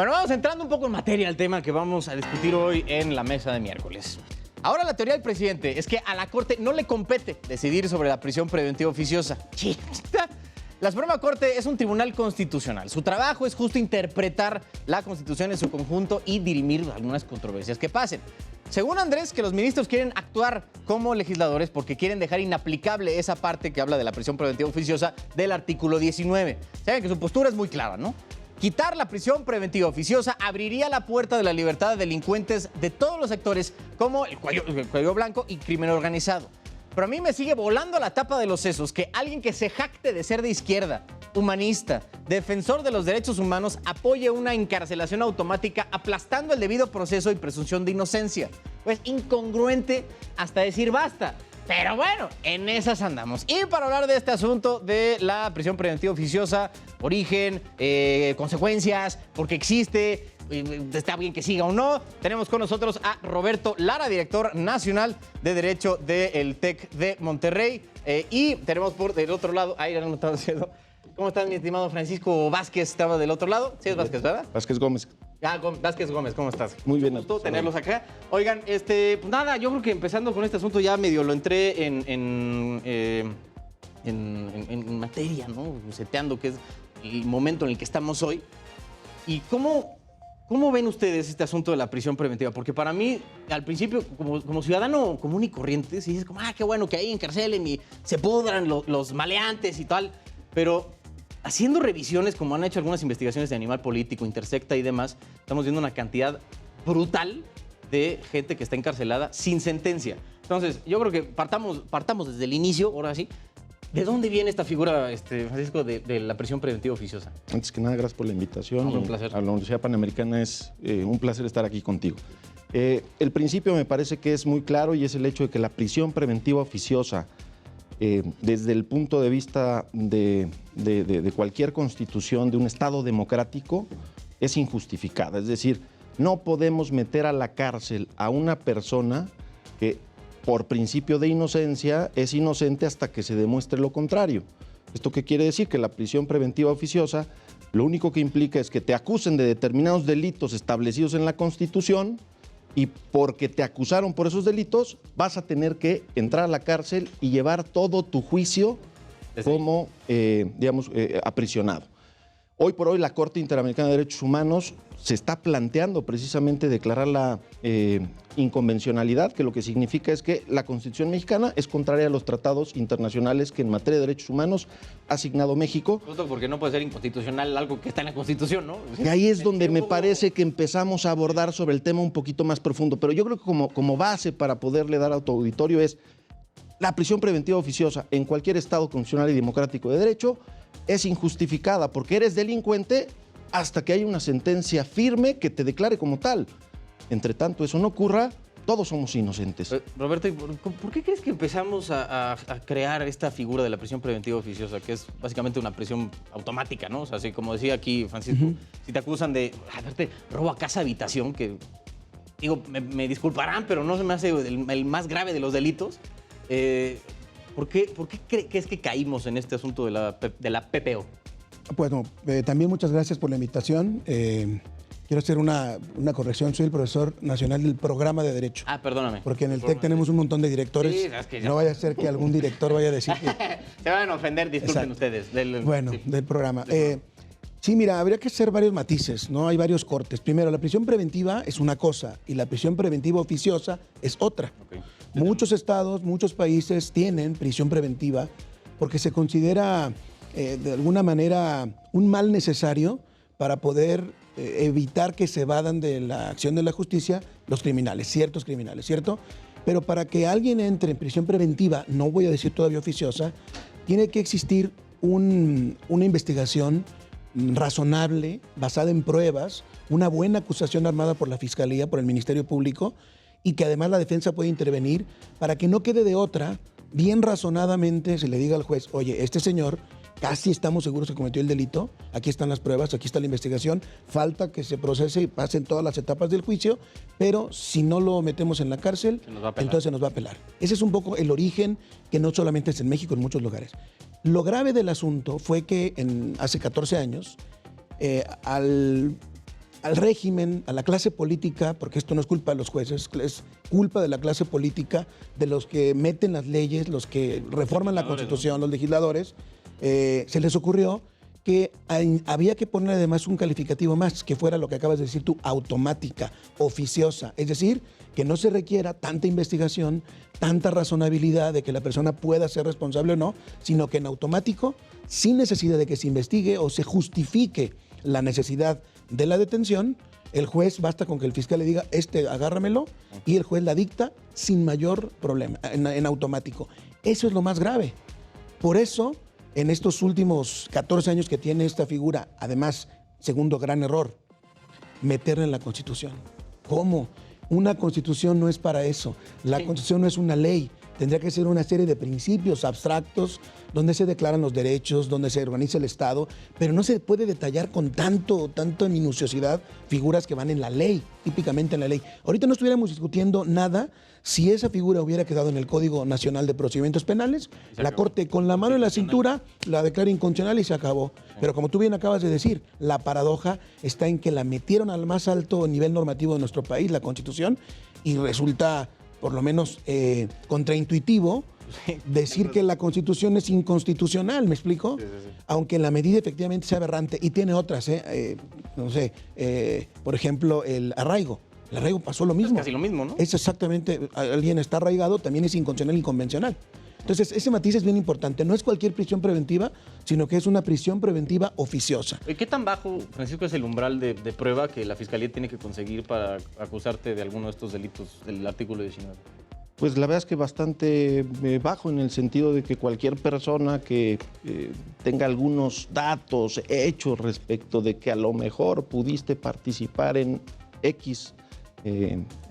Bueno, vamos entrando un poco en materia al tema que vamos a discutir hoy en la mesa de miércoles. Ahora la teoría del presidente es que a la Corte no le compete decidir sobre la prisión preventiva oficiosa. La Suprema Corte es un tribunal constitucional. Su trabajo es justo interpretar la Constitución en su conjunto y dirimir algunas controversias que pasen. Según Andrés, que los ministros quieren actuar como legisladores porque quieren dejar inaplicable esa parte que habla de la prisión preventiva oficiosa del artículo 19. Saben que su postura es muy clara, ¿no? Quitar la prisión preventiva oficiosa abriría la puerta de la libertad de delincuentes de todos los sectores, como el cuello blanco y crimen organizado. Pero a mí me sigue volando la tapa de los sesos que alguien que se jacte de ser de izquierda, humanista, defensor de los derechos humanos, apoye una encarcelación automática aplastando el debido proceso y presunción de inocencia. Pues incongruente hasta decir basta. Pero bueno, en esas andamos. Y para hablar de este asunto de la prisión preventiva oficiosa, origen, consecuencias, por qué existe, está bien que siga o no, tenemos con nosotros a Roberto Lara, director nacional de Derecho del TEC de Monterrey. Y tenemos por del otro lado, ahí ya no estamos haciendo. ¿Cómo estás, mi estimado Francisco Vázquez? Estaba del otro lado. Sí, es Vázquez, ¿verdad? Vázquez Gómez. Vázquez Gómez, ¿cómo estás? Muy bien. Un gusto tenerlos acá. Oigan, pues nada, yo creo que empezando con este asunto ya medio lo entré en materia, ¿no? Seteando que es el momento en el que estamos hoy. ¿Y cómo ven ustedes este asunto de la prisión preventiva? Porque para mí, al principio, como ciudadano común y corriente, sí dices como, qué bueno que ahí encarcelen y se pudran los maleantes y tal, pero haciendo revisiones, como han hecho algunas investigaciones de Animal Político, Intersecta y demás, estamos viendo una cantidad brutal de gente que está encarcelada sin sentencia. Entonces, yo creo que partamos desde el inicio, ahora sí. ¿De dónde viene esta figura, Francisco, de la prisión preventiva oficiosa? Antes que nada, gracias por la invitación. Un placer. A la Universidad Panamericana es un placer estar aquí contigo. El principio me parece que es muy claro y es el hecho de que la prisión preventiva oficiosa, desde el punto de vista de cualquier constitución de un Estado democrático, es injustificada. Es decir, no podemos meter a la cárcel a una persona que, por principio de inocencia, es inocente hasta que se demuestre lo contrario. ¿Esto qué quiere decir? Que la prisión preventiva oficiosa lo único que implica es que te acusen de determinados delitos establecidos en la Constitución y porque te acusaron por esos delitos vas a tener que entrar a la cárcel y llevar todo tu juicio como, aprisionado. Hoy por hoy la Corte Interamericana de Derechos Humanos se está planteando precisamente declarar la inconvencionalidad, que lo que significa es que la Constitución mexicana es contraria a los tratados internacionales que en materia de derechos humanos ha asignado México. Justo porque no puede ser inconstitucional algo que está en la Constitución, ¿no? Y ahí es donde me parece que empezamos a abordar sobre el tema un poquito más profundo. Pero yo creo que como base para poderle dar a tu auditorio es la prisión preventiva oficiosa en cualquier Estado constitucional y democrático de derecho es injustificada porque eres delincuente hasta que haya una sentencia firme que te declare como tal. Entre tanto, eso no ocurra, todos somos inocentes. Roberto, ¿por qué crees que empezamos a crear esta figura de la prisión preventiva oficiosa, que es básicamente una prisión automática, ¿no? O sea, así como decía aquí Francisco, si te acusan de robo a casa habitación, que digo, me disculparán, pero no se me hace el más grave de los delitos. ¿Por qué crees que caímos en este asunto de la PPO? Bueno, también muchas gracias por la invitación. Quiero hacer una corrección. Soy el profesor nacional del programa de Derecho. Perdóname. Porque en el TEC tenemos un montón de directores. Sí, es que ya... No vaya a ser que algún director vaya a decir que... Se van a ofender, disculpen. Exacto. Ustedes. Del programa. Sí, mira, habría que hacer varios matices, ¿no? Hay varios cortes. Primero, la prisión preventiva es una cosa y la prisión preventiva oficiosa es otra. Okay. Muchos estados, muchos países tienen prisión preventiva porque se considera de alguna manera un mal necesario para poder evitar que se evadan de la acción de la justicia los criminales, ciertos criminales, ¿cierto? Pero para que alguien entre en prisión preventiva, no voy a decir todavía oficiosa, tiene que existir una investigación razonable, basada en pruebas, una buena acusación armada por la Fiscalía, por el Ministerio Público, y que además la defensa puede intervenir para que no quede de otra, bien razonadamente se le diga al juez, oye, este señor casi estamos seguros que cometió el delito, aquí están las pruebas, aquí está la investigación, falta que se procese y pasen todas las etapas del juicio, pero si no lo metemos en la cárcel, entonces se nos va a apelar. Ese es un poco el origen, que no solamente es en México, en muchos lugares. Lo grave del asunto fue que hace 14 años, al al régimen, a la clase política, porque esto no es culpa de los jueces, es culpa de la clase política, de los que meten las leyes, los que reforman la Constitución, los legisladores, se les ocurrió que había que poner además un calificativo más, que fuera lo que acabas de decir tú, automática, oficiosa. Es decir, que no se requiera tanta investigación, tanta razonabilidad de que la persona pueda ser responsable o no, sino que en automático, sin necesidad de que se investigue o se justifique la necesidad de la detención, el juez basta con que el fiscal le diga, agárramelo, y el juez la dicta sin mayor problema, en automático. Eso es lo más grave. Por eso, en estos últimos 14 años que tiene esta figura, además, segundo gran error, meterla en la Constitución. ¿Cómo? Una Constitución no es para eso. La Constitución no es una ley. Tendría que ser una serie de principios abstractos donde se declaran los derechos, donde se organiza el Estado, pero no se puede detallar con tanta minuciosidad figuras que van en la ley, típicamente en la ley. Ahorita no estuviéramos discutiendo nada si esa figura hubiera quedado en el Código Nacional de Procedimientos Penales, la Corte con la mano en la cintura la declara inconstitucional y se acabó. Pero como tú bien acabas de decir, la paradoja está en que la metieron al más alto nivel normativo de nuestro país, la Constitución, y resulta por lo menos contraintuitivo decir que la Constitución es inconstitucional, ¿me explico? Sí. Aunque en la medida efectivamente sea aberrante, y tiene otras, por ejemplo, el arraigo. El arraigo pasó lo mismo. Es casi lo mismo, ¿no? Es exactamente, alguien está arraigado, también es inconstitucional y inconvencional. Entonces, ese matiz es bien importante. No es cualquier prisión preventiva, sino que es una prisión preventiva oficiosa. ¿Qué tan bajo, Francisco, es el umbral de prueba que la Fiscalía tiene que conseguir para acusarte de alguno de estos delitos del artículo 19? Pues la verdad es que bastante bajo, en el sentido de que cualquier persona que tenga algunos datos, hechos respecto de que a lo mejor pudiste participar en X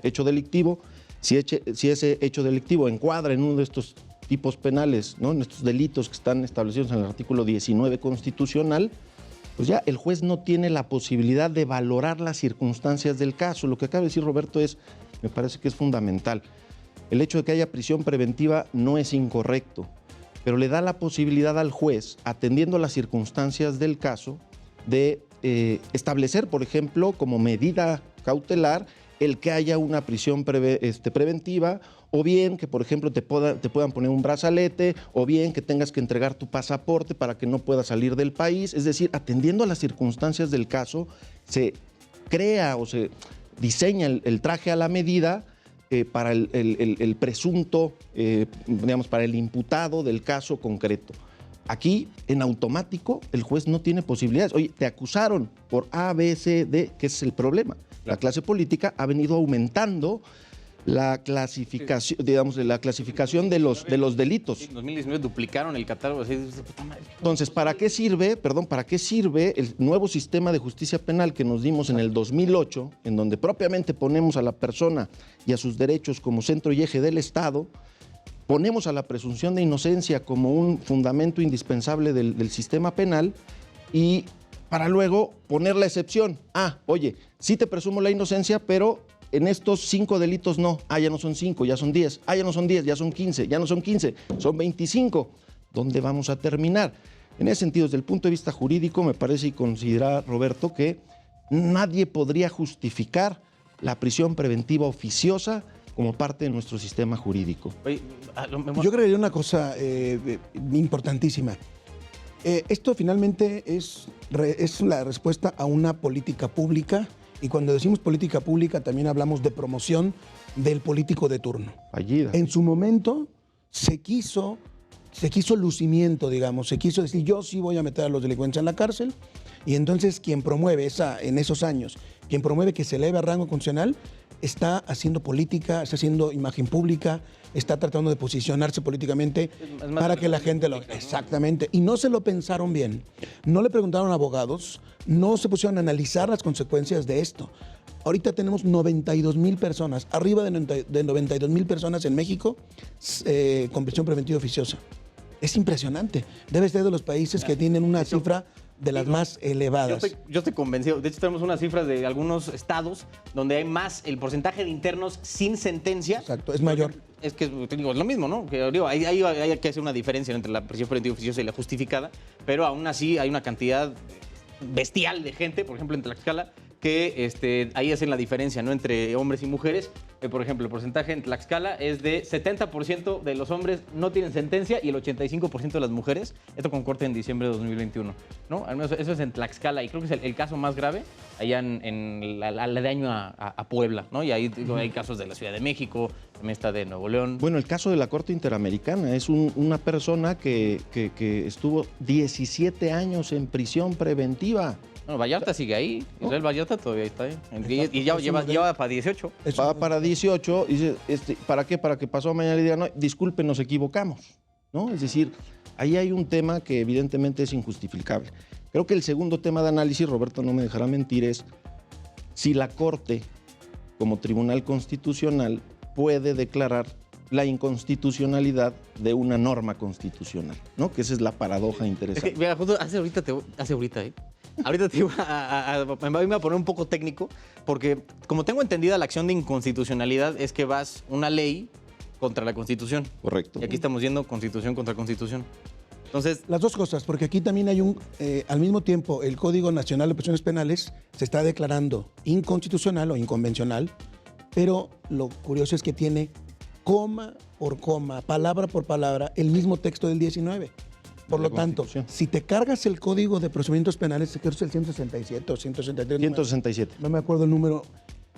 hecho delictivo, si ese hecho delictivo encuadra en uno de estos tipos penales, ¿no?, en estos delitos que están establecidos en el artículo 19 constitucional, pues ya el juez no tiene la posibilidad de valorar las circunstancias del caso. Lo que acaba de decir Roberto me parece que es fundamental. El hecho de que haya prisión preventiva no es incorrecto, pero le da la posibilidad al juez, atendiendo las circunstancias del caso, de establecer, por ejemplo, como medida cautelar, el que haya una prisión preventiva, o bien que, por ejemplo, te puedan poner un brazalete, o bien que tengas que entregar tu pasaporte para que no puedas salir del país. Es decir, atendiendo a las circunstancias del caso, se crea o se diseña el traje a la medida para el presunto, digamos, para el imputado del caso concreto. Aquí, en automático, el juez no tiene posibilidades. Oye, te acusaron por A, B, C, D, que es el problema. La clase política ha venido aumentando la clasificación, digamos, de la clasificación de los delitos. En 2019 duplicaron el catálogo. Así, entonces, ¿para qué sirve el nuevo sistema de justicia penal que nos dimos en el 2008, en donde propiamente ponemos a la persona y a sus derechos como centro y eje del Estado? Ponemos a la presunción de inocencia como un fundamento indispensable del sistema penal, y para luego poner la excepción. Oye, sí te presumo la inocencia, pero en estos 5 delitos no. Ya no son 5, ya son 10. Ya no son 10, ya son 15. Ya no son 15, son 25. ¿Dónde vamos a terminar? En ese sentido, desde el punto de vista jurídico, me parece y considera Roberto que nadie podría justificar la prisión preventiva oficiosa como parte de nuestro sistema jurídico. Yo creo que hay una cosa importantísima. Esto finalmente es la respuesta a una política pública, y cuando decimos política pública también hablamos de promoción del político de turno. Fallida. En su momento se quiso lucimiento, digamos, se quiso decir, yo sí voy a meter a los delincuentes en la cárcel, y entonces quien promueve en esos años, quien promueve que se eleve a rango constitucional, está haciendo política, está haciendo imagen pública, está tratando de posicionarse políticamente para que la gente lo... Exactamente. Y no se lo pensaron bien. No le preguntaron a abogados, no se pusieron a analizar las consecuencias de esto. Ahorita tenemos 92,000 personas, arriba de 92,000 personas en México con prisión preventiva oficiosa. Es impresionante. Debe ser de los países que tienen una cifra de las más elevadas. Yo estoy convencido. De hecho, tenemos unas cifras de algunos estados donde hay más, el porcentaje de internos sin sentencia. Exacto, es mayor. Es que es lo mismo, ¿no? Que, digo, hay que hacer una diferencia entre la prisión preventiva oficiosa y la justificada, pero aún así hay una cantidad bestial de gente, por ejemplo, en Tlaxcala, que ahí hacen la diferencia, ¿no? Entre hombres y mujeres. Por ejemplo, el porcentaje en Tlaxcala es de 70% de los hombres no tienen sentencia y el 85% de las mujeres. Esto con corte en diciembre de 2021, ¿no? Al menos eso es en Tlaxcala y creo que es el caso más grave allá aledaño a Puebla, ¿no? Y ahí digo, hay casos de la Ciudad de México, también está de Nuevo León. Bueno, el caso de la Corte Interamericana es una persona que estuvo 17 años en prisión preventiva. Bueno, Vallarta sigue ahí. Israel Vallarta todavía está ahí. Y ya lleva para 18. Va para 18. Y dice, ¿para qué? Para que pasó mañana y diga, no, disculpen, nos equivocamos, ¿no? Es decir, ahí hay un tema que evidentemente es injustificable. Creo que el segundo tema de análisis, Roberto no me dejará mentir, es si la Corte, como Tribunal Constitucional, puede declarar la inconstitucionalidad de una norma constitucional, ¿no? Que esa es la paradoja interesante. Es que, mira, justo ahorita te iba me iba a poner un poco técnico, porque como tengo entendida la acción de inconstitucionalidad es que vas una ley contra la Constitución. Correcto. Y aquí estamos yendo Constitución contra Constitución. Entonces, las dos cosas, porque aquí también hay al mismo tiempo, el Código Nacional de Procedimientos Penales se está declarando inconstitucional o inconvencional, pero lo curioso es que tiene coma por coma, palabra por palabra, el mismo texto del 19. Por lo tanto, si te cargas el Código de Procedimientos Penales, creo que es el 167 o 163. 167. No me acuerdo el número.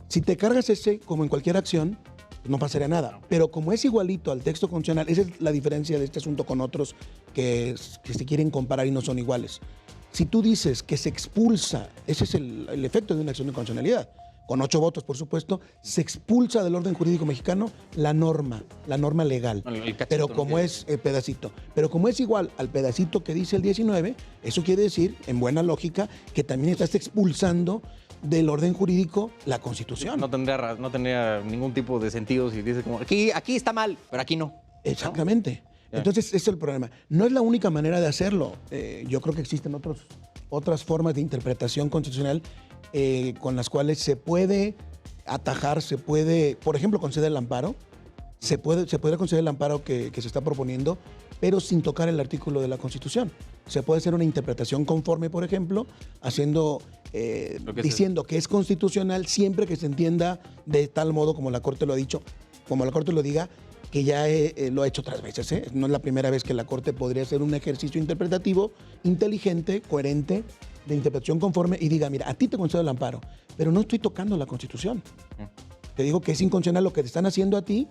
Si te cargas ese, como en cualquier acción, no pasaría nada. Pero como es igualito al texto constitucional, esa es la diferencia de este asunto con otros que se quieren comparar y no son iguales. Si tú dices que se expulsa, ese es el efecto de una acción de constitucionalidad, con 8 votos, por supuesto, se expulsa del orden jurídico mexicano la norma legal. Pero como es el pedacito, pero como es igual al pedacito que dice el 19, eso quiere decir, en buena lógica, que también estás expulsando del orden jurídico la Constitución. No tendría ningún tipo de sentido si dices como, aquí está mal, pero aquí no. Exactamente. ¿No? Entonces, ese es el problema. No es la única manera de hacerlo. Yo creo que existen otras formas de interpretación constitucional con las cuales se puede atajar, se puede, por ejemplo, conceder el amparo. Se puede conceder el amparo que se está proponiendo, pero sin tocar el artículo de la Constitución. Se puede hacer una interpretación conforme, por ejemplo, diciendo que es constitucional siempre que se entienda de tal modo como la Corte lo ha dicho, como la Corte lo diga, que ya lo ha hecho otras veces. No es la primera vez que la Corte podría hacer un ejercicio interpretativo inteligente, coherente, de interpretación conforme y diga, mira, a ti te concedo el amparo, pero no estoy tocando la Constitución. Te digo que es inconstitucional lo que te están haciendo a ti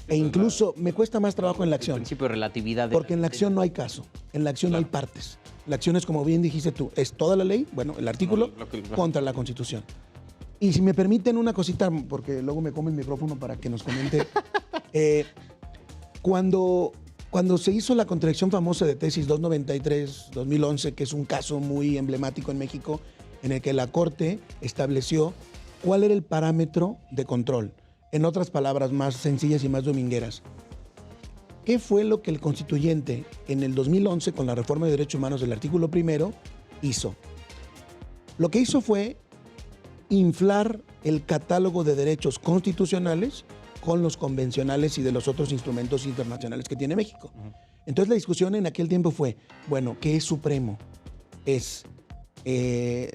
e incluso me cuesta más trabajo en la acción. El principio de relatividad. Porque en la acción no hay caso, en la acción hay partes. La acción es, como bien dijiste tú, es toda la ley, bueno, el artículo contra la Constitución. Y si me permiten una cosita, porque luego me come el micrófono para que nos comente. Cuando se hizo la contradicción famosa de tesis 293-2011, que es un caso muy emblemático en México, en el que la Corte estableció cuál era el parámetro de control. En otras palabras más sencillas y más domingueras. ¿Qué fue lo que el constituyente en el 2011, con la reforma de derechos humanos del artículo 1, hizo? Lo que hizo fue inflar el catálogo de derechos constitucionales con los convencionales y de los otros instrumentos internacionales que tiene México. Entonces la discusión en aquel tiempo fue, bueno, ¿qué es supremo? ¿Es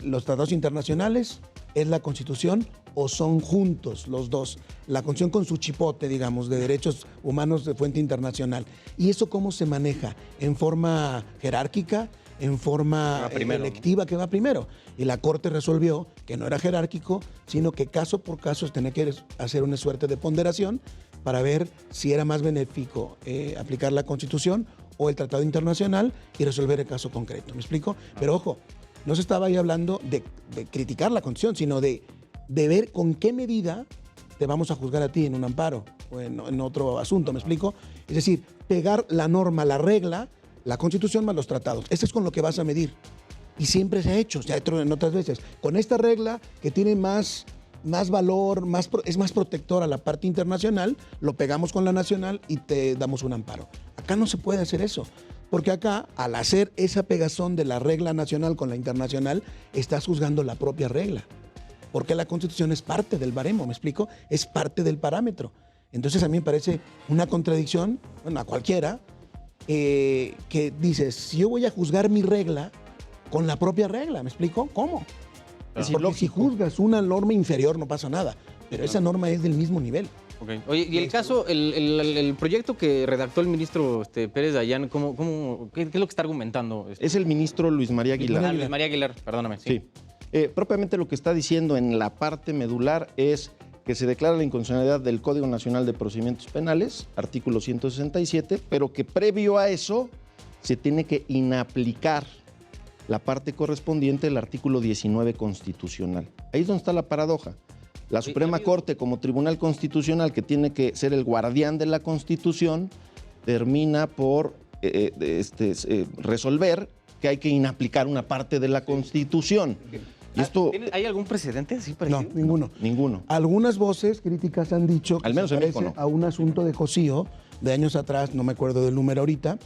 los tratados internacionales? ¿Es la Constitución? ¿O son juntos los dos? La Constitución con su chipote, digamos, de derechos humanos de fuente internacional. ¿Y eso cómo se maneja? ¿En forma jerárquica? ¿En forma electiva, que va primero? Y la Corte resolvió que no era jerárquico, sino que caso por caso tenía que hacer una suerte de ponderación para ver si era más benéfico aplicar la Constitución o el Tratado Internacional y resolver el caso concreto. ¿Me explico? Pero ojo, no se estaba ahí hablando de criticar la Constitución, sino de ver con qué medida te vamos a juzgar a ti en un amparo o en otro asunto. ¿Me explico? Es decir, pegar la norma, la regla, la Constitución más los tratados. Eso es con lo que vas a medir. Y siempre se ha hecho, ya en otras veces. Con esta regla que tiene más valor, es más protectora a la parte internacional, lo pegamos con la nacional y te damos un amparo. Acá no se puede hacer eso. Porque acá, al hacer esa pegazón de la regla nacional con la internacional, estás juzgando la propia regla. Porque la Constitución es parte del baremo, ¿me explico? Es parte del parámetro. Entonces a mí me parece una contradicción, bueno, a cualquiera, que dices, si yo voy a juzgar mi regla con la propia regla, ¿me explico? ¿Cómo? Es Porque si ilógico. juzgas una norma inferior no pasa nada, pero esa norma es del mismo nivel. Ok. Oye, y el caso, el proyecto que redactó el ministro Pérez Dayán, qué es lo que está argumentando? Es el ministro Luis María Aguilar. Luis María Aguilar, perdóname. Sí. Propiamente lo que está diciendo en la parte medular es que se declara la inconstitucionalidad del Código Nacional de Procedimientos Penales, artículo 167, pero que previo a eso se tiene que inaplicar la parte correspondiente del artículo 19 constitucional. Ahí es donde está la paradoja. La Suprema Corte, como Tribunal Constitucional, que tiene que ser el guardián de la Constitución, termina por resolver que hay que inaplicar una parte de la Constitución. Y esto, ¿Hay algún precedente así No, parecido? ninguno. ninguno. Algunas voces críticas han dicho que Al menos se en parece México, no. a un asunto de Josío de años atrás, no me acuerdo del número ahorita,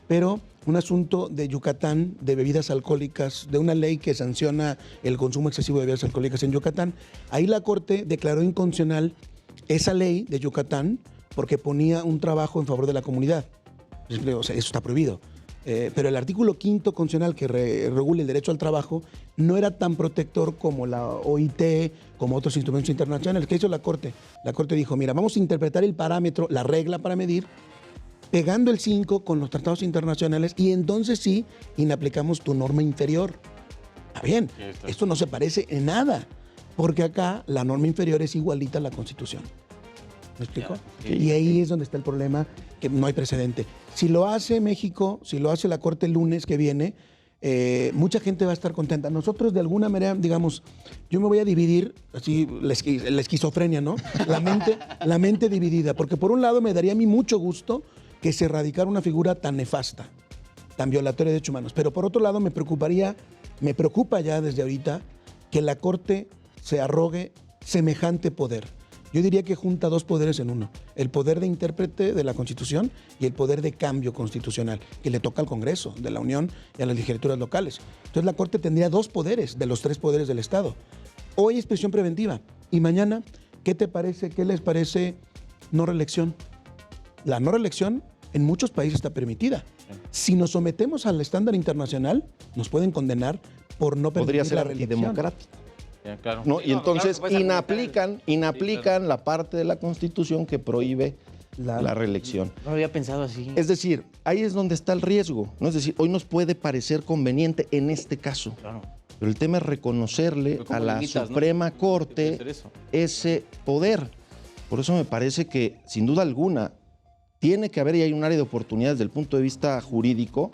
pero un asunto de Yucatán de bebidas alcohólicas, de una ley que sanciona el consumo excesivo de bebidas alcohólicas en Yucatán. Ahí la Corte declaró inconstitucional esa ley de Yucatán porque ponía un trabajo en favor de la comunidad. O sea, eso está prohibido. Pero el artículo 5º constitucional que regula el derecho al trabajo no era tan protector como la OIT, como otros instrumentos internacionales. ¿Qué hizo la Corte? La Corte dijo, mira, vamos a interpretar el parámetro, la regla para medir, pegando el 5 con los tratados internacionales y entonces sí inaplicamos tu norma inferior. Está bien, esto no se parece en nada, porque acá la norma inferior es igualita a la Constitución. ¿Me explico? Y ahí es donde está el problema, que no hay precedente. Si lo hace México, si lo hace la Corte el lunes que viene, mucha gente va a estar contenta. Nosotros de alguna manera, digamos, yo me voy a dividir, así la esquizofrenia, ¿no? La mente dividida, porque por un lado me daría a mí mucho gusto que se erradicara una figura tan nefasta, tan violatoria de derechos humanos, pero por otro lado me preocupa ya desde ahorita que la Corte se arrogue semejante poder. Yo diría que junta dos poderes en uno, el poder de intérprete de la Constitución y el poder de cambio constitucional, que le toca al Congreso de la Unión y a las legislaturas locales. Entonces la Corte tendría dos poderes de los tres poderes del Estado. Hoy es prisión preventiva y mañana, ¿qué les parece no reelección? La no reelección en muchos países está permitida. Si nos sometemos al estándar internacional, nos pueden condenar por no permitir Podría ser la reelección. antidemocrático. Ya, claro. ¿No? Sí, Y entonces claro, inaplican la parte de la Constitución que prohíbe la reelección. No había pensado así. Es decir, ahí es donde está el riesgo, ¿no? Es decir, hoy nos puede parecer conveniente en este caso, Claro. pero el tema es reconocerle Pero ¿cómo a la limitas, no? Suprema Puede Corte ser eso. ese poder. Por eso me parece que, sin duda alguna, tiene que haber y hay un área de oportunidades desde el punto de vista jurídico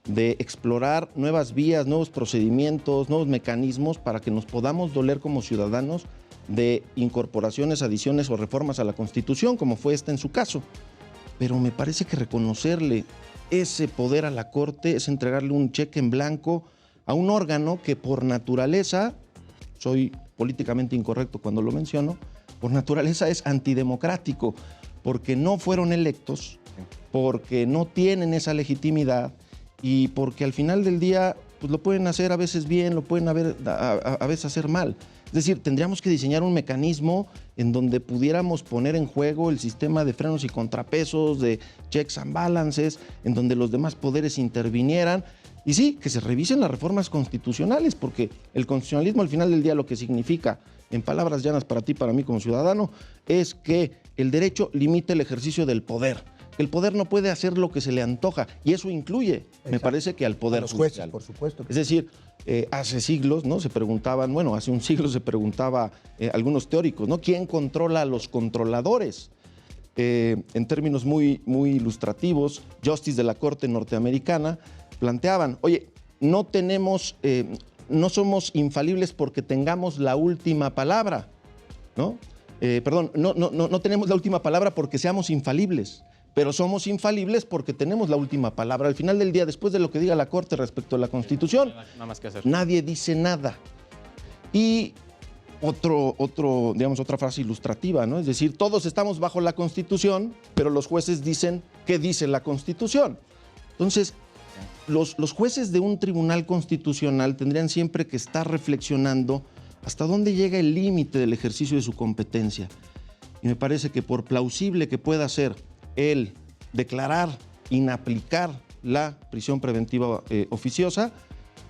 de explorar nuevas vías, nuevos procedimientos, nuevos mecanismos para que nos podamos doler como ciudadanos de incorporaciones, adiciones o reformas a la Constitución, como fue esta en su caso. Pero me parece que reconocerle ese poder a la Corte es entregarle un cheque en blanco a un órgano que por naturaleza, soy políticamente incorrecto cuando lo menciono, por naturaleza es antidemocrático, porque no fueron electos, porque no tienen esa legitimidad y porque al final del día pues lo pueden hacer a veces bien, lo pueden a veces hacer mal. Es decir, tendríamos que diseñar un mecanismo en donde pudiéramos poner en juego el sistema de frenos y contrapesos, de checks and balances, en donde los demás poderes intervinieran. Y sí, que se revisen las reformas constitucionales, porque el constitucionalismo al final del día lo que significa, en palabras llanas para ti, para mí como ciudadano, es que el derecho limita el ejercicio del poder. El poder no puede hacer lo que se le antoja, y eso incluye, me parece que al poder A los jueces, judicial. por supuesto. Es decir, hace siglos, ¿no? Se preguntaban, bueno, hace un siglo se preguntaba algunos teóricos, ¿no? ¿Quién controla a los controladores? En términos muy, muy ilustrativos, Justice de la Corte norteamericana planteaban, oye, no somos infalibles porque tengamos la última palabra, ¿no? No tenemos la última palabra porque seamos infalibles, pero somos infalibles porque tenemos la última palabra. Al final del día, después de lo que diga la Corte respecto a la Constitución, Nada más que hacer. nadie dice nada. Y otra frase ilustrativa, ¿no? Es decir, todos estamos bajo la Constitución, pero los jueces dicen qué dice la Constitución. Entonces, los jueces de un tribunal constitucional tendrían siempre que estar reflexionando hasta dónde llega el límite del ejercicio de su competencia. Y me parece que por plausible que pueda ser el declarar, inaplicar la prisión preventiva oficiosa,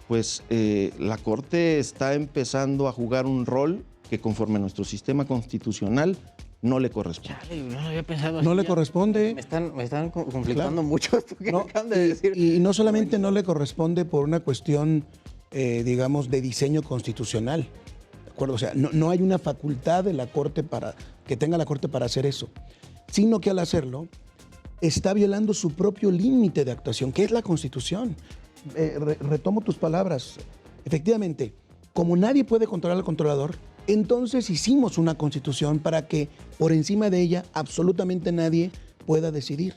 pues la Corte está empezando a jugar un rol que conforme a nuestro sistema constitucional no le corresponde. Chale, no lo había pensado así. No le Ya. corresponde. Me están conflictando Claro. mucho esto que No, acaban de decir. y no solamente no le corresponde por una cuestión, digamos, de diseño constitucional. ¿De acuerdo? O sea, no hay una facultad de la Corte que tenga la Corte para hacer eso, sino que al hacerlo está violando su propio límite de actuación, que es la Constitución. Retomo tus palabras. Efectivamente, como nadie puede controlar al controlador, entonces hicimos una Constitución para que por encima de ella absolutamente nadie pueda decidir.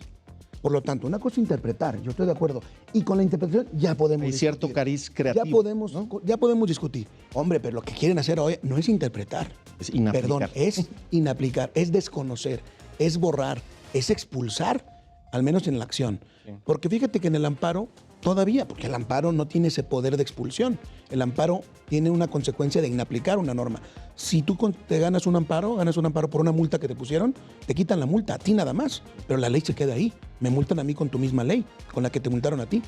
Por lo tanto, una cosa es interpretar, yo estoy de acuerdo, y con la interpretación ya podemos Hay cierto discutir. cariz creativo. Ya podemos discutir. Hombre, pero lo que quieren hacer hoy no es interpretar. Es inaplicar. Perdón, es inaplicar, es desconocer, es borrar, es expulsar, al menos en la acción. Sí. Porque fíjate que en el amparo, todavía, porque el amparo no tiene ese poder de expulsión. El amparo tiene una consecuencia de inaplicar una norma. Si tú te ganas un amparo por una multa que te pusieron, te quitan la multa, a ti nada más, pero la ley se queda ahí. Me multan a mí con tu misma ley, con la que te multaron a ti.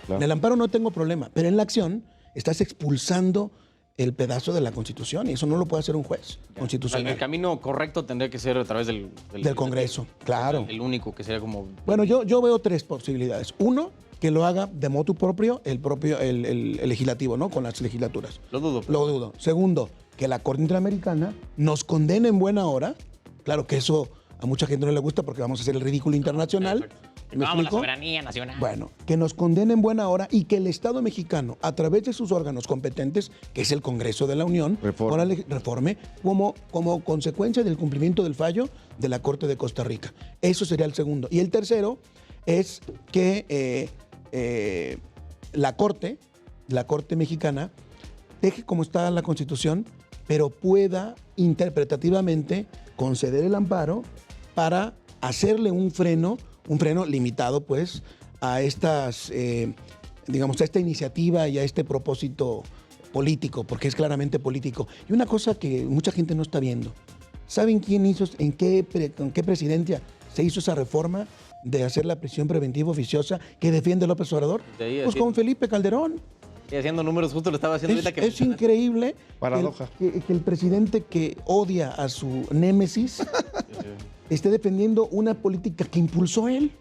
Claro. En el amparo no tengo problema, pero en la acción estás expulsando el pedazo de la Constitución y eso no lo puede hacer un juez constitucional. El camino correcto tendría que ser a través del Congreso, claro. El único que sería como... Bueno, yo veo tres posibilidades. Uno, que lo haga de motu propio el legislativo, ¿no? Con las legislaturas. Lo dudo. Lo dudo. Segundo, que la Corte Interamericana nos condene en buena hora. Claro que eso a mucha gente no le gusta porque vamos a hacer el ridículo internacional. Exacto. ¿Me Vamos, la explico? soberanía nacional. Bueno, que nos condene en buena hora y que el Estado mexicano, a través de sus órganos competentes, que es el Congreso de la Unión, reforme como consecuencia del cumplimiento del fallo de la Corte de Costa Rica. Eso sería el segundo. Y el tercero es que la Corte mexicana deje como está la Constitución, pero pueda interpretativamente conceder el amparo para hacerle un freno limitado, pues, a estas, digamos, a esta iniciativa y a este propósito político, porque es claramente político. Y una cosa que mucha gente no está viendo, ¿saben quién hizo, con qué presidencia se hizo esa reforma de hacer la prisión preventiva oficiosa que defiende López Obrador? Pues con Felipe Calderón. Y haciendo números, justo lo estaba haciendo ahorita que... Es increíble Paradoja. que el presidente que odia a su némesis esté defendiendo una política que impulsó él.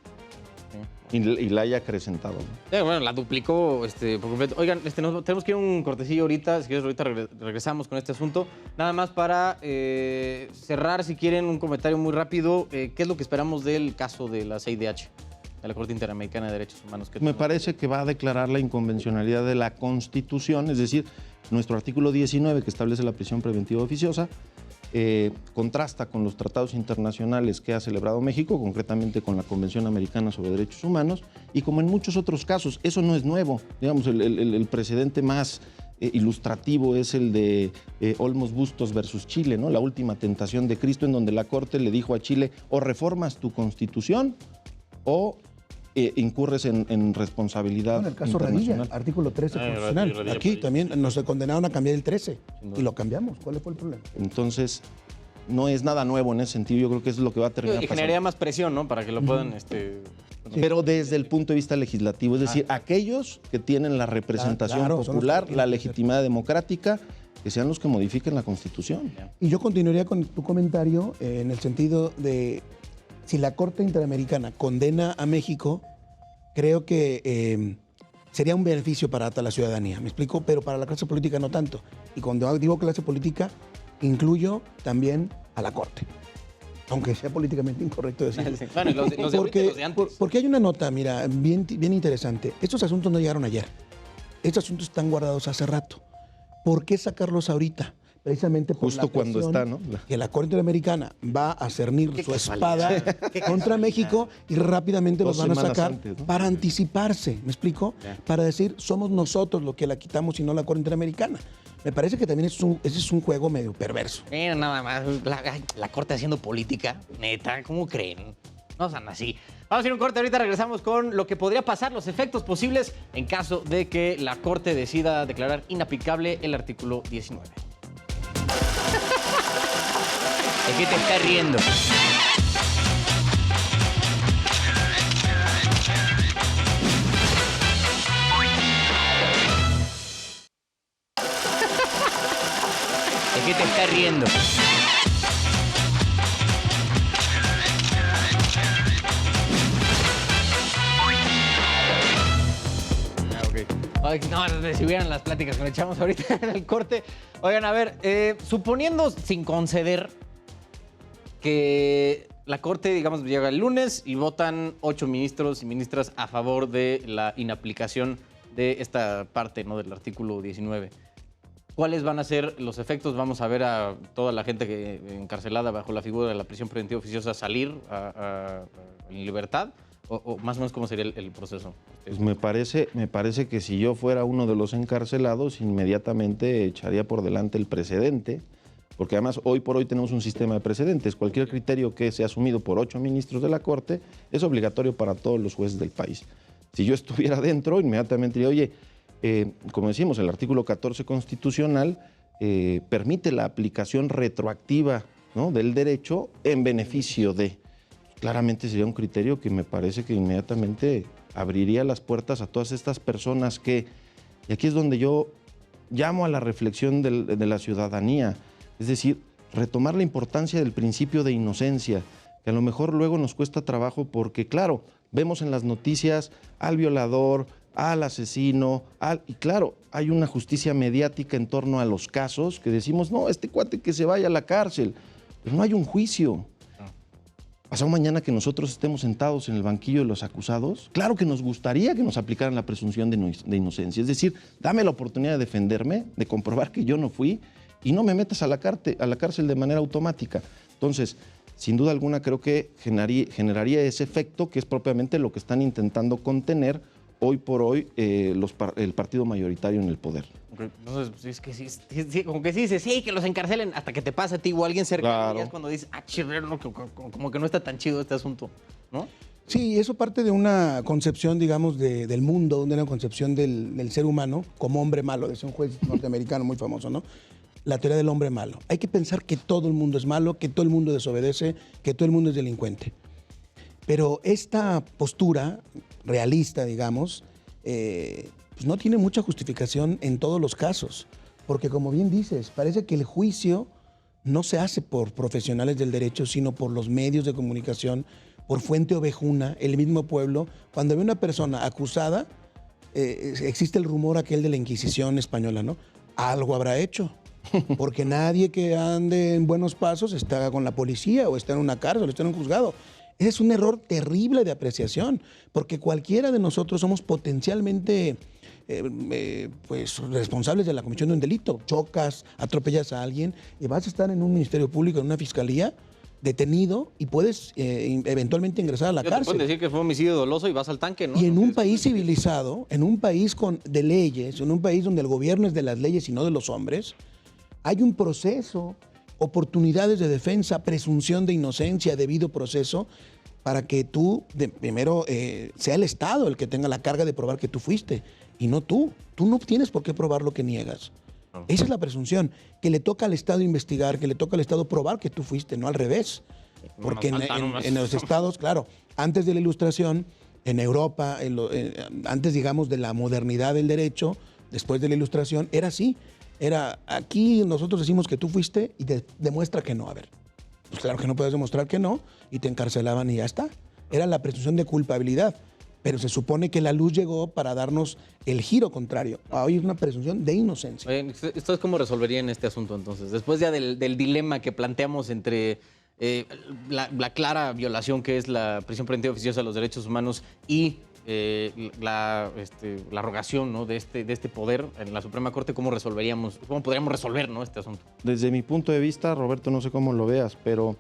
Y la haya acrecentado, ¿no? Bueno, la duplicó por completo. Oigan, tenemos que ir a un cortecillo ahorita. Si quieres, ahorita regresamos con este asunto. Nada más para cerrar, si quieren, un comentario muy rápido. ¿Qué es lo que esperamos del caso de la CIDH, de la Corte Interamericana de Derechos Humanos? Me parece que va a declarar la inconvencionalidad de la Constitución, es decir, nuestro artículo 19, que establece la prisión preventiva oficiosa, contrasta con los tratados internacionales que ha celebrado México, concretamente con la Convención Americana sobre Derechos Humanos, y como en muchos otros casos, eso no es nuevo. Digamos, el precedente más ilustrativo es el de Olmos Bustos versus Chile, ¿no? La última tentación de Cristo, en donde la Corte le dijo a Chile, o reformas tu Constitución o incurres en responsabilidad En el caso internacional. Radilla, artículo 13 constitucional. Radilla, Aquí Radilla. también nos condenaron a cambiar el 13 Sin duda. y lo cambiamos. ¿Cuál fue el problema? Entonces, no es nada nuevo en ese sentido. Yo creo que eso es lo que va a terminar Y pasando. generaría más presión, ¿no? Para que lo puedan... Pero desde el punto de vista legislativo, es decir, aquellos que tienen la representación Claro, son los que popular, tienen la que legitimidad democrática, que sean los que modifiquen la Constitución. Y yo continuaría con tu comentario en el sentido de si la Corte Interamericana condena a México, creo que sería un beneficio para la ciudadanía, ¿me explico? Pero para la clase política no tanto. Y cuando digo clase política, incluyo también a la Corte. Aunque sea políticamente incorrecto decirlo. Bueno, y los de ahorita y los de antes. Porque hay una nota, mira, bien interesante. Estos asuntos no llegaron ayer. Estos asuntos están guardados hace rato. ¿Por qué sacarlos ahorita? Precisamente por Justo la cuando presión está, ¿no? que la Corte Interamericana va a cernir Qué su casualidad. espada contra México y rápidamente los 2 van a semanas sacar antes, ¿no? para anticiparse, ¿me explico? Ya. Para decir, somos nosotros los que la quitamos y no la Corte Interamericana. Me parece que también ese es un juego medio perverso. Nada más, la Corte haciendo política, neta, ¿cómo creen? No sean así. Vamos a ir a un corte, ahorita regresamos con lo que podría pasar, los efectos posibles en caso de que la Corte decida declarar inaplicable el artículo 19. ¿De qué te estás riendo? qué te estás riendo? Ay, no, si hubieran las pláticas que nos echamos ahorita en el corte. Oigan, a ver, suponiendo sin conceder que la Corte, digamos, llega el lunes y votan 8 ministros y ministras a favor de la inaplicación de esta parte, ¿no?, del artículo 19. ¿Cuáles van a ser los efectos? Vamos a ver a toda la gente que encarcelada bajo la figura de la prisión preventiva oficiosa salir en libertad. ¿O más o menos cómo sería el proceso? Pues me parece que si yo fuera uno de los encarcelados, inmediatamente echaría por delante el precedente, porque además hoy por hoy tenemos un sistema de precedentes. Cualquier criterio que sea asumido por 8 ministros de la Corte es obligatorio para todos los jueces del país. Si yo estuviera dentro, inmediatamente diría, oye, como decimos, el artículo 14 constitucional permite la aplicación retroactiva, ¿no?, del derecho en beneficio de... Claramente sería un criterio que me parece que inmediatamente abriría las puertas a todas estas personas que, y aquí es donde yo llamo a la reflexión de la ciudadanía, es decir, retomar la importancia del principio de inocencia, que a lo mejor luego nos cuesta trabajo porque, claro, vemos en las noticias al violador, al asesino, y claro, hay una justicia mediática en torno a los casos que decimos, no, este cuate que se vaya a la cárcel, pero no hay un juicio. Pasado mañana que nosotros estemos sentados en el banquillo de los acusados, claro que nos gustaría que nos aplicaran la presunción de inocencia. Es decir, dame la oportunidad de defenderme, de comprobar que yo no fui y no me metas a la cárcel de manera automática. Entonces, sin duda alguna, creo que generaría ese efecto que es propiamente lo que están intentando contener hoy por hoy el partido mayoritario en el poder. Entonces, es que sí, como que sí dices, sí, que los encarcelen hasta que te pase a ti o a alguien cercano. Claro. Y es cuando dices, no, como que no está tan chido este asunto, ¿no? Sí, eso parte de una concepción, digamos, del mundo, de una concepción del ser humano como hombre malo, decía un juez norteamericano muy famoso, ¿no? La teoría del hombre malo. Hay que pensar que todo el mundo es malo, que todo el mundo desobedece, que todo el mundo es delincuente. Pero esta postura realista, digamos, pues no tiene mucha justificación en todos los casos, porque como bien dices, parece que el juicio no se hace por profesionales del derecho, sino por los medios de comunicación, por fuente ovejuna, el mismo pueblo. Cuando ve una persona acusada, existe el rumor aquel de la Inquisición española, ¿no? Algo habrá hecho, porque nadie que ande en buenos pasos está con la policía o está en una cárcel o está en un juzgado. Ese es un error terrible de apreciación, porque cualquiera de nosotros somos potencialmente pues responsables de la comisión de un delito. Chocas, atropellas a alguien y vas a estar en un ministerio público, en una fiscalía, detenido y puedes eventualmente ingresar a la cárcel. Te pueden decir que fue homicidio doloso y vas al tanque, ¿no? Y en un país civilizado, en un país de leyes, en un país donde el gobierno es de las leyes y no de los hombres, hay un proceso, oportunidades de defensa, presunción de inocencia, debido proceso, para que tú, primero, sea el Estado el que tenga la carga de probar que tú fuiste, y no tú. Tú no tienes por qué probar lo que niegas. Esa es la presunción, que le toca al Estado investigar, que le toca al Estado probar que tú fuiste, no al revés. Porque en los estados, claro, antes de la Ilustración, en Europa, antes, digamos, de la modernidad del derecho, después de la Ilustración, era así. Era, aquí nosotros decimos que tú fuiste y demuestra que no. A ver, pues claro que no puedes demostrar que no y te encarcelaban y ya está. Era la presunción de culpabilidad, pero se supone que la luz llegó para darnos el giro contrario. Hoy es una presunción de inocencia. Oye, ¿ustedes cómo resolverían este asunto entonces? Después ya del dilema que planteamos entre la clara violación que es la prisión preventiva oficiosa de los derechos humanos y la rogación, ¿no?, de este poder en la Suprema Corte, ¿cómo podríamos resolver, ¿no?, este asunto? Desde mi punto de vista, Roberto, no sé cómo lo veas, pero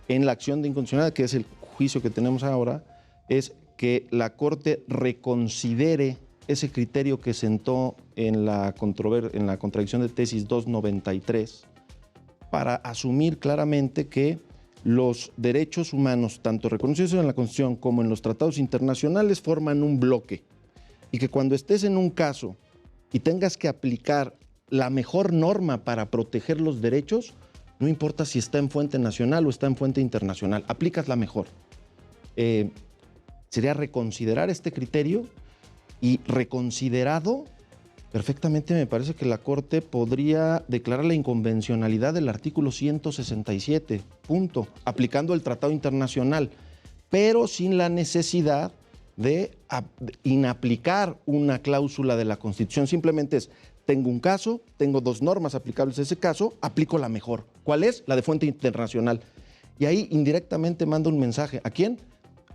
en la acción de inconstitucionalidad, que es el juicio que tenemos ahora, es que la Corte reconsidere ese criterio que sentó en la contradicción de tesis 293 para asumir claramente que los derechos humanos, tanto reconocidos en la Constitución como en los tratados internacionales, forman un bloque y que cuando estés en un caso y tengas que aplicar la mejor norma para proteger los derechos, no importa si está en fuente nacional o está en fuente internacional, aplicas la mejor. Sería reconsiderar este criterio y reconsiderado Perfectamente, me parece que la Corte podría declarar la inconvencionalidad del artículo 167, punto, aplicando el Tratado Internacional, pero sin la necesidad de inaplicar una cláusula de la Constitución. Simplemente es, tengo un caso, tengo dos normas aplicables a ese caso, aplico la mejor. ¿Cuál es? La de fuente internacional. Y ahí indirectamente manda un mensaje. ¿A quién?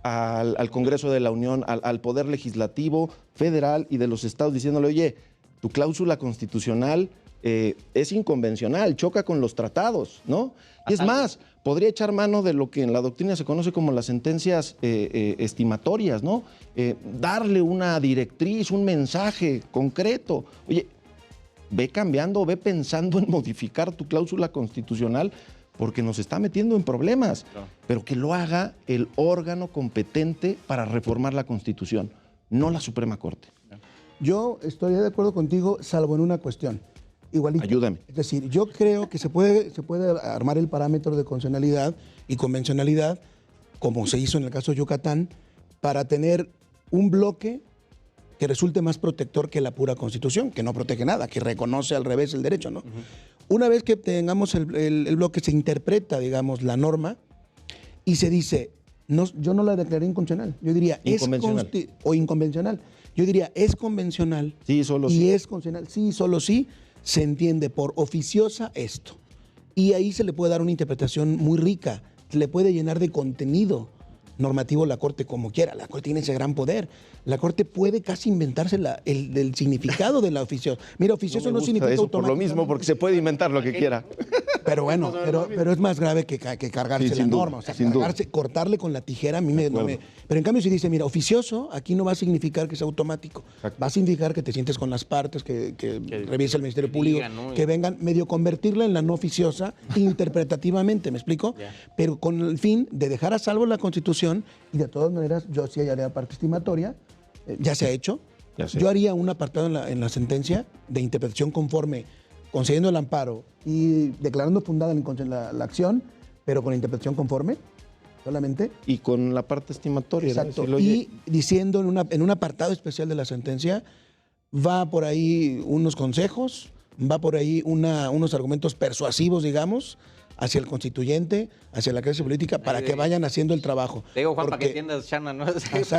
Al Congreso de la Unión, al Poder Legislativo Federal y de los estados, diciéndole, oye, tu cláusula constitucional es inconvencional, choca con los tratados, ¿no? Y es más, podría echar mano de lo que en la doctrina se conoce como las sentencias estimatorias, ¿no? Darle una directriz, un mensaje concreto. Oye, ve cambiando, ve pensando en modificar tu cláusula constitucional porque nos está metiendo en problemas, pero que lo haga el órgano competente para reformar la Constitución, no la Suprema Corte. Yo estoy de acuerdo contigo, salvo en una cuestión. Igualito. Ayúdame. Es decir, yo creo que se puede armar el parámetro de constitucionalidad y convencionalidad, como se hizo en el caso de Yucatán, para tener un bloque que resulte más protector que la pura Constitución, que no protege nada, que reconoce al revés el derecho, ¿no? Una vez que tengamos el bloque, se interpreta, digamos, la norma y se dice, no, yo no la declaré inconstitucional, yo diría o inconvencional. Yo diría, es convencional sí, solo y sí. es constitucional. Sí, solo sí, se entiende por oficiosa esto. Y ahí se le puede dar una interpretación muy rica, se le puede llenar de contenido normativo la Corte como quiera. La Corte tiene ese gran poder. La Corte puede casi inventarse el significado de la oficiosa. Mira, oficioso no significa eso automáticamente. por lo mismo, porque se puede inventar lo que quiera. Pero bueno, pero es más grave que cargarse la norma. O sea, cortarle con la tijera a mí me... Pero en cambio si dice, mira, oficioso, aquí no va a significar que sea automático. Va a significar que te sientes con las partes, que revise el Ministerio Público, ¿no? Que vengan medio convertirla en la no oficiosa interpretativamente, ¿me explico? Pero con el fin de dejar a salvo la Constitución y de todas maneras yo sí haría parte estimatoria, ya se ha hecho. Yo haría un apartado en la sentencia de interpretación conforme, concediendo el amparo y declarando fundada la acción, pero con interpretación conforme solamente. Y con la parte estimatoria. Exacto. Y diciendo en un apartado especial de la sentencia, va por ahí unos consejos, va por ahí unos argumentos persuasivos, digamos, hacia el constituyente, hacia la clase política, para que vayan haciendo el trabajo. Te digo, Juan, para que entiendas, Shana, ¿no?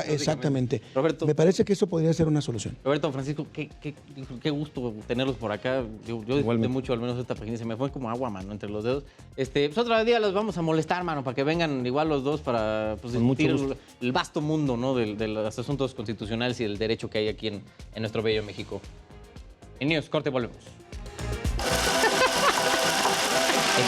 Exactamente. Roberto, me parece que eso podría ser una solución. Roberto, Francisco, qué gusto tenerlos por acá. Yo disfruté mucho, al menos esta página, se me fue como agua, mano, entre los dedos. Pues otro día los vamos a molestar, mano, para que vengan igual los dos para discutir el vasto mundo, ¿no? de los asuntos constitucionales y del derecho que hay aquí en nuestro bello México. En News Corte volvemos.